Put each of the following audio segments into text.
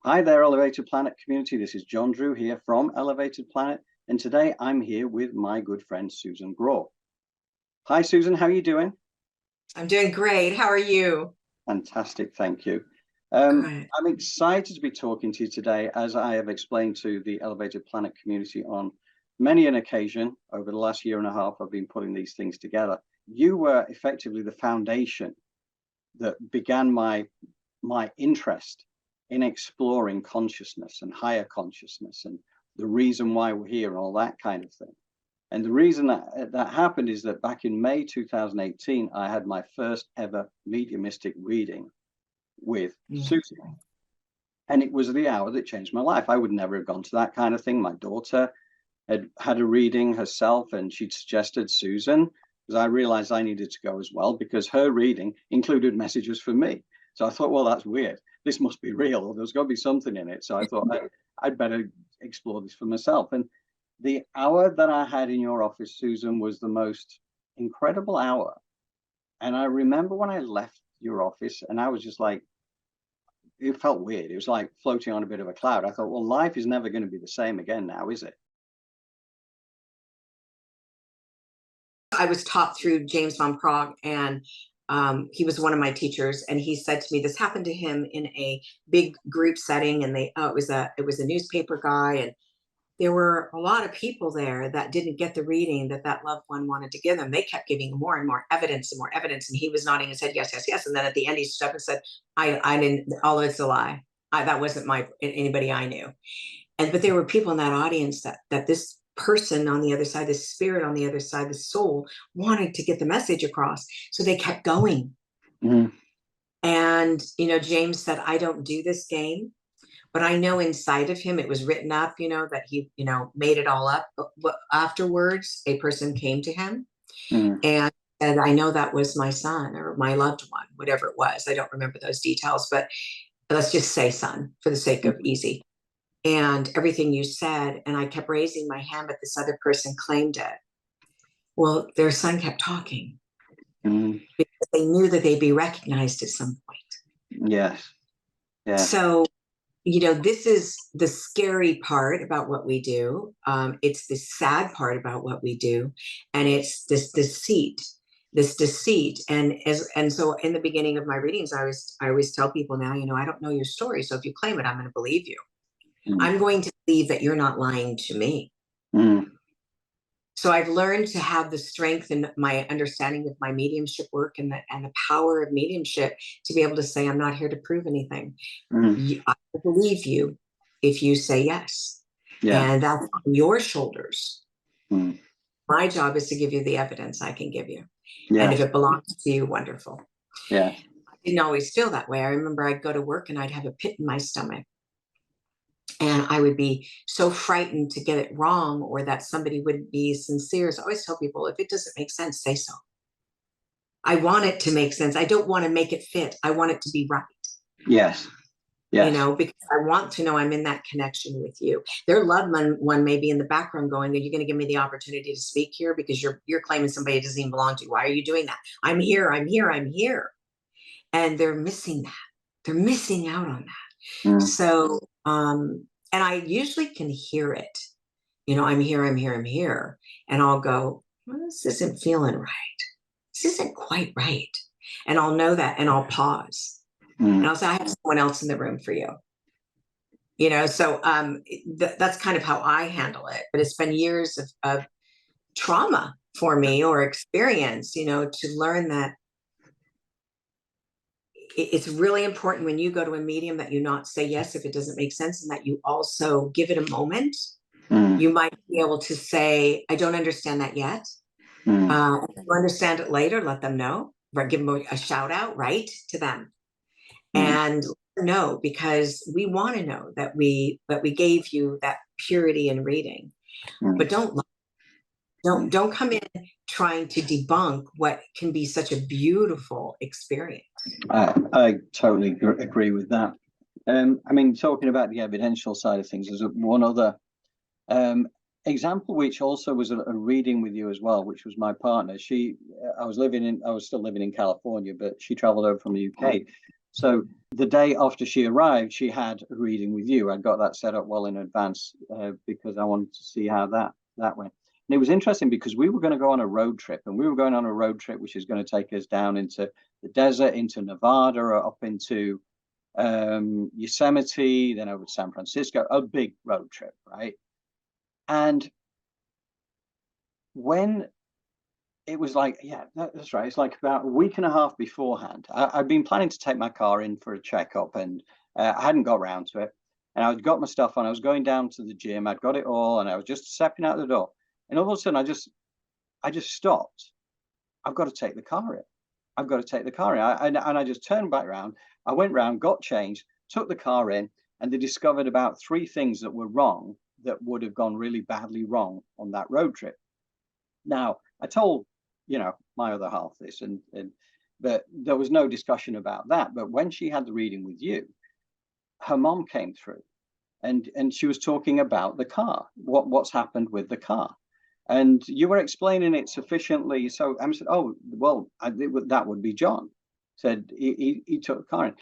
Hi there, Elevated Planet community. This is John Drew here from Elevated Planet, and today I'm here with my good friend Susan Grau. Hi, Susan. How are you doing? I'm doing great. How are you? Fantastic, thank you. Good. I'm excited to be talking to you today, as I have explained to the Elevated Planet community on many an occasion over the last year and a half. I've been putting these things together. You were effectively the foundation that began my interest in exploring consciousness and higher consciousness and the reason why we're here and all that kind of thing. And the reason that happened is that back in May 2018, I had my first ever mediumistic reading with Susan. And it was the hour that changed my life. I would never have gone to that kind of thing. My daughter had a reading herself, and she'd suggested Susan, because I realized I needed to go as well, because her reading included messages for me. So I thought, well, that's weird. This must be real. There's got to be something in it. So I thought I'd better explore this for myself. And the hour that I had in your office, Susan, was the most incredible hour. And I remember when I left your office, and I was just like, it felt weird. It was like floating on a bit of a cloud. I thought, well, life is never going to be the same again now, is it? I was taught through James von Prague, and he was one of my teachers, and he said to me, this happened to him in a big group setting, and it was a newspaper guy, and there were a lot of people there that didn't get the reading that loved one wanted to give them. They kept giving more and more evidence and more evidence, and he was nodding his head, yes, yes, yes. And then at the end, he stood up and said, I didn't, all it's a lie. That wasn't anybody I knew. But there were people in that audience that this person on the other side, this spirit on the other side, the soul, wanted to get the message across. So they kept going. And, James said, I don't do this game. But I know inside of him, it was written up, that he, made it all up. But afterwards, a person came to him and said, I know that was my son or my loved one, whatever it was. I don't remember those details, but let's just say son for the sake of easy. And everything you said, and I kept raising my hand, but this other person claimed it. Well, their son kept talking because they knew that they'd be recognized at some point. Yes. Yeah. So, this is the scary part about what we do. It's the sad part about what we do. And it's this deceit. And so in the beginning of my readings, I always tell people now, I don't know your story. So if you claim it, I'm going to believe you. I'm going to believe that you're not lying to me. So I've learned to have the strength in my understanding of my mediumship work and the power of mediumship to be able to say, I'm not here to prove anything. I believe you if you say yes. And that's on your shoulders. My job is to give you the evidence I can give you. And if it belongs to you, wonderful. I didn't always feel that way. I remember I'd go to work and I'd have a pit in my stomach. And I would be so frightened to get it wrong or that somebody wouldn't be sincere. So I always tell people, if it doesn't make sense, say so. I want it to make sense. I don't want to make it fit. I want it to be right. Yes. Because I want to know I'm in that connection with you. Their loved one may be in the background going, are you going to give me the opportunity to speak here? Because you're claiming somebody doesn't even belong to you. Why are you doing that? I'm here. And they're missing that. They're missing out on that. So, and I usually can hear it. I'm here. And I'll go, well, this isn't feeling right. This isn't quite right. And I'll know that, and I'll pause. And I'll say, I have someone else in the room for you. So that's kind of how I handle it. But it's been years of trauma for me, or experience, to learn that it's really important when you go to a medium that you not say yes if it doesn't make sense, and that you also give it a moment. You might be able to say, I don't understand that yet. If you understand it later, let them know, or give them a shout out, right to them. And no, because we want to know that we gave you that purity in reading. But don't come in trying to debunk what can be such a beautiful experience. I totally agree with that. I mean, talking about the evidential side of things, there's one other example, which also was a reading with you as well, which was my partner. I was still living in California, but she traveled over from the UK So the day after she arrived, she had a reading with you. I got that set up well in advance because I wanted to see how that went. And it was interesting because we were going to go on a road trip, and we were going on a road trip which is going to take us down into the desert, into Nevada, or up into Yosemite, then over to San Francisco, a big road trip, right? And when it was like, yeah, that's right. It's like about a week and a half beforehand. I'd been planning to take my car in for a checkup, and I hadn't got around to it. And I'd got my stuff on. I was going down to the gym. I'd got it all, and I was just stepping out the door. And all of a sudden, I just stopped. I've got to take the car in. I've got to take the car in. And I just turned back around. I went round, got changed, took the car in, and they discovered about 3 things that were wrong that would have gone really badly wrong on that road trip. Now, I told, my other half this, but there was no discussion about that. But when she had the reading with you, her mom came through, and she was talking about the car, what's happened with the car. And you were explaining it sufficiently. So I said, oh, well, that would be John. Said he took the car in.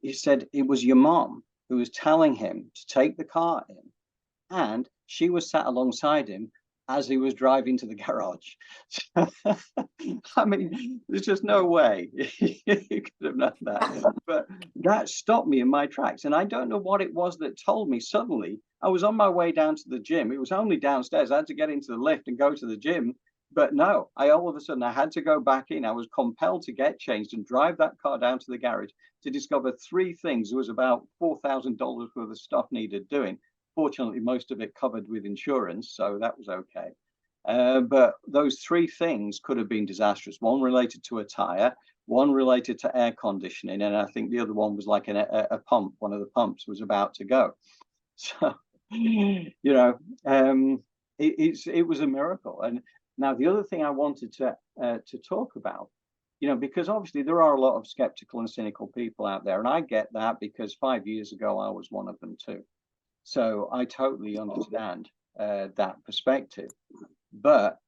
He said it was your mom who was telling him to take the car in, and she was sat alongside him as he was driving to the garage. I mean, there's just no way you could have done that. But that stopped me in my tracks. And I don't know what it was that told me. Suddenly, I was on my way down to the gym. It was only downstairs. I had to get into the lift and go to the gym. But no, all of a sudden, I had to go back in. I was compelled to get changed and drive that car down to the garage to discover 3 things. There was about $4,000 worth of stuff needed doing. Fortunately, most of it covered with insurance, so that was okay. But those 3 things could have been disastrous. One related to a tire, one related to air conditioning, and I think the other one was like a pump. One of the pumps was about to go. So, it was a miracle. And now the other thing I wanted to talk about, because obviously there are a lot of skeptical and cynical people out there, and I get that because 5 years ago I was one of them too. So I totally understand that perspective. But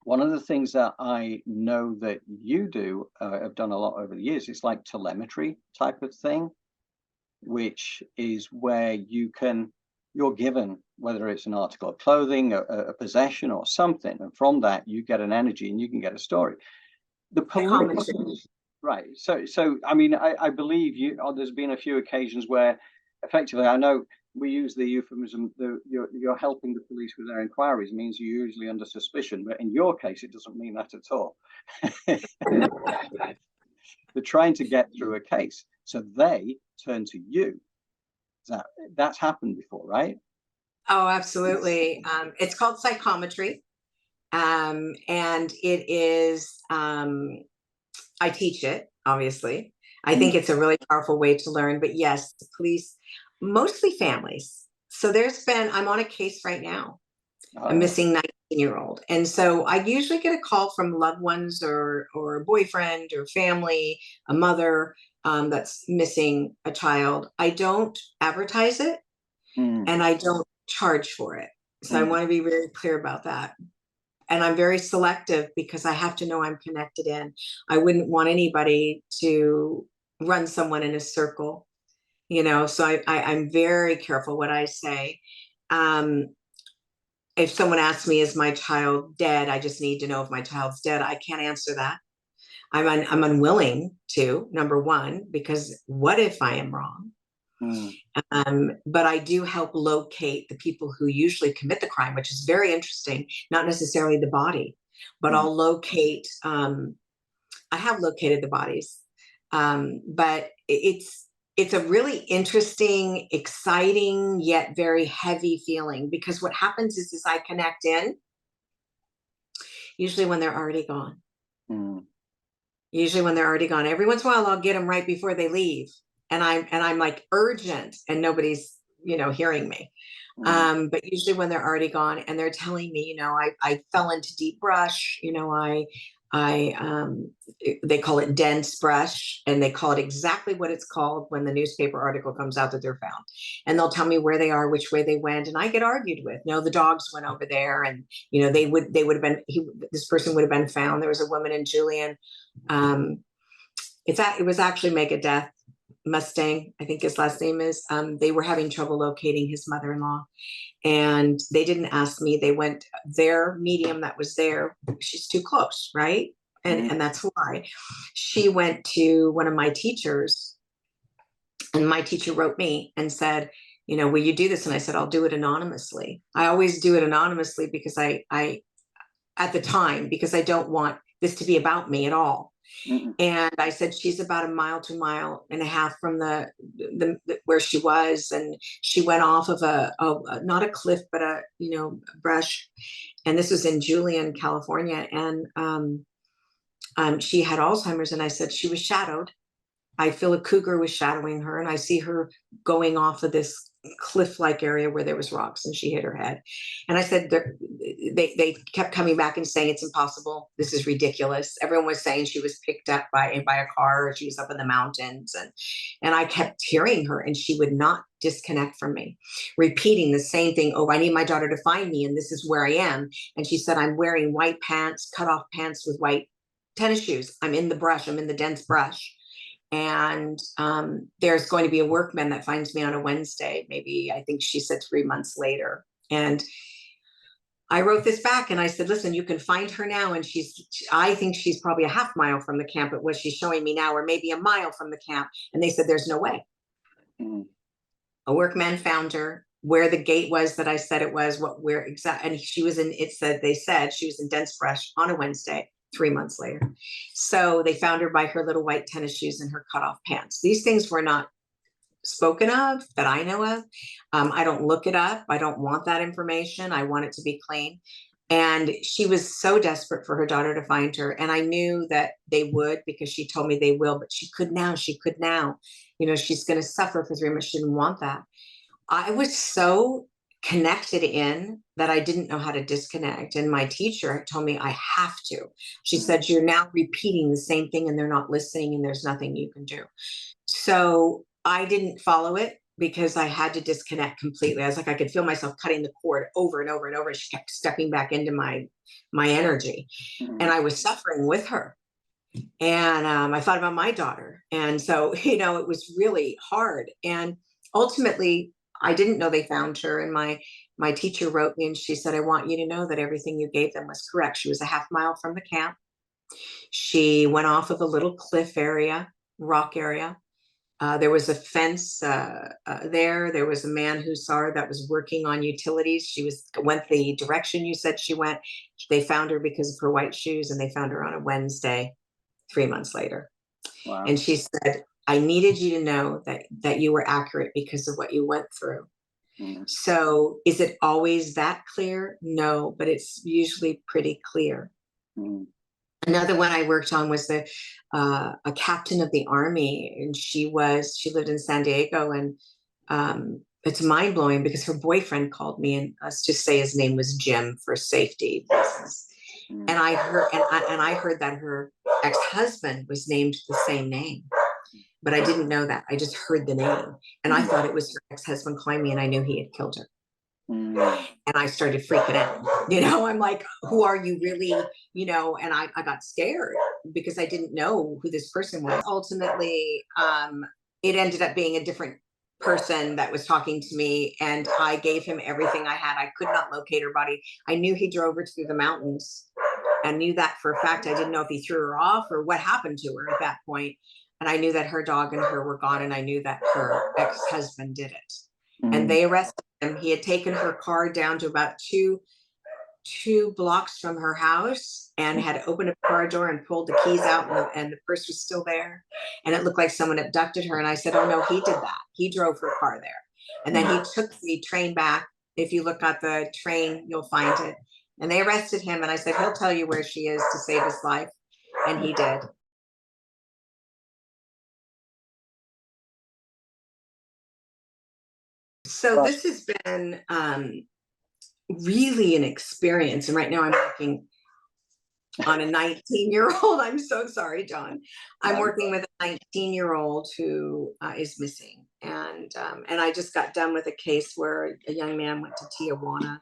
one of the things that I know that you do, have done a lot over the years, it's like telemetry type of thing, which is where you're given, whether it's an article of clothing, a possession or something, and from that you get an energy and you can get a story. The police, right? So I mean, I believe there's been a few occasions where, effectively, I know we use the euphemism, you're helping the police with their inquiries, means you're usually under suspicion, but in your case, it doesn't mean that at all. They're trying to get through a case, so they turn to you. That's happened before, right? Oh, absolutely. It's called psychometry. And it is, I teach it, obviously. I think it's a really powerful way to learn, but yes, the police, mostly families. So I'm on a case right now, a missing 19-year-old. And so I usually get a call from loved ones or a boyfriend or family, a mother that's missing a child. I don't advertise it and I don't charge for it. So I want to be very clear about that. And I'm very selective because I have to know I'm connected in. I wouldn't want anybody to run someone in a circle, so I'm very careful what I say. If someone asks me, is my child dead? I just need to know if my child's dead. I can't answer that. I'm unwilling to, number one, because what if I am wrong? But I do help locate the people who usually commit the crime, which is very interesting, not necessarily the body, but I'll locate, I have located the bodies, but it's a really interesting, exciting, yet very heavy feeling, because what happens is I connect in, usually when they're already gone. Usually when they're already gone. Every once in a while, I'll get them right before they leave. And I'm like urgent and nobody's, hearing me. But usually when they're already gone and they're telling me, I fell into deep brush, they call it dense brush, and they call it exactly what it's called when the newspaper article comes out that they're found. And they'll tell me where they are, which way they went, and I get argued with. No, the dogs went over there, and they would have been. This person would have been found. There was a woman in Julian. It was actually make a death Mustang, I think his last name is, they were having trouble locating his mother-in-law. And they didn't ask me. They went, their medium that was there, she's too close, right? And that's why. She went to one of my teachers, and my teacher wrote me and said, you know, will you do this? And I said, I'll do it anonymously. I always do it anonymously because I at the time, because I don't want this to be about me at all. And I said, she's about 1 mile to 1.5 miles from the where she was. And she went off of a not a cliff, but a, you know, brush. And this was in Julian, California. And she had Alzheimer's. And I said, she was shadowed. I feel a cougar was shadowing her, and I see her going off of this cliff-like area where there was rocks, and she hit her head. And I said, they kept coming back and saying, it's impossible. This is ridiculous. Everyone was saying she was picked up by a car, or she was up in the mountains. And I kept hearing her, and she would not disconnect from me, repeating the same thing. Oh, I need my daughter to find me, and this is where I am. And she said, I'm wearing white pants, cut off pants with white tennis shoes. I'm in the brush. I'm in the dense brush. And there's going to be a workman that finds me on a Wednesday, maybe, I think she said 3 months later. And I wrote this back and I said, listen, you can find her now. And I think she's probably 1/2 mile from the camp at what she's showing me now, or maybe 1 mile from the camp. And they said, there's no way. A workman found her where the gate was that I said it was, where exactly. And she was in, they said she was in dense brush on a Wednesday. 3 months later. So they found her by her little white tennis shoes and her cutoff pants. These things were not spoken of that I know of. I don't look it up. I don't want that information. I want it to be clean. And she was so desperate for her daughter to find her. And I knew that they would, because she told me they will, but she could now. You know, she's going to suffer for 3 months. She didn't want that. I was so connected in that I didn't know how to disconnect. And my teacher told me I have to. She said, you're now repeating the same thing and they're not listening and there's nothing you can do. So I didn't follow it because I had to disconnect completely. I was like, I could feel myself cutting the cord over and over and over. She kept stepping back into my energy, and I was suffering with her. And I thought about my daughter. And so, you know, it was really hard. And ultimately, I didn't know they found her. And my teacher wrote me and she said, I want you to know that everything you gave them was correct. She was 1/2 mile from the camp. She went off of a little cliff area, rock area. There was a fence there. There was a man who saw her that was working on utilities. She went the direction you said she went. They found her because of her white shoes, and they found her on a Wednesday, 3 months later. Wow. And she said, I needed you to know that you were accurate because of what you went through. So is it always that clear? No, but it's usually pretty clear. Another one I worked on was a captain of the Army, and she lived in San Diego, and it's mind blowing because her boyfriend called me, and let's just say his name was Jim for safety reasons. And I heard that her ex-husband was named the same name, but I didn't know that. I just heard the name, and I thought it was her ex-husband calling me, and I knew he had killed her. And I started freaking out. You know, I'm like, who are you really? You know, and I got scared because I didn't know who this person was. Ultimately, it ended up being a different person that was talking to me, and I gave him everything I had. I could not locate her body. I knew he drove her through the mountains. I knew that for a fact. I didn't know if he threw her off or what happened to her at that point. And I knew that her dog and her were gone, and I knew that her ex-husband did it. And they arrested him. He had taken her car down to about two blocks from her house and had opened a car door and pulled the keys out, and the purse was still there. And it looked like someone abducted her. And I said, oh no, he did that. He drove her car there. And then he took the train back. If you look at the train, you'll find it. And they arrested him. And I said, he'll tell you where she is to save his life. And he did. So this has been really an experience. And right now I'm working on a 19-year-old. I'm so sorry, John. I'm working with a 19-year-old who is missing. And I just got done with a case where a young man went to Tijuana.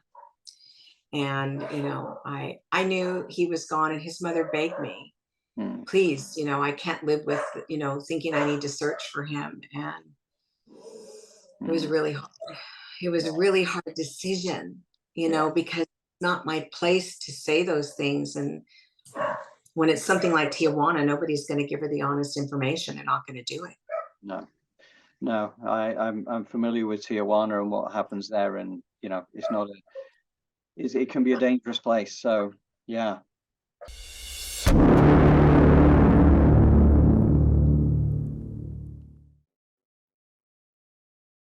And, you know, I knew he was gone, and his mother begged me Please, you know, I can't live with, you know, thinking I need to search for him. And it was really hard. It was a really hard decision, you know, because it's not my place to say those things. And when it's something like Tijuana, nobody's going to give her the honest information. They're not going to do it. No, no, I'm familiar with Tijuana and what happens there, and you know, it's not a, it can be a dangerous place. So yeah.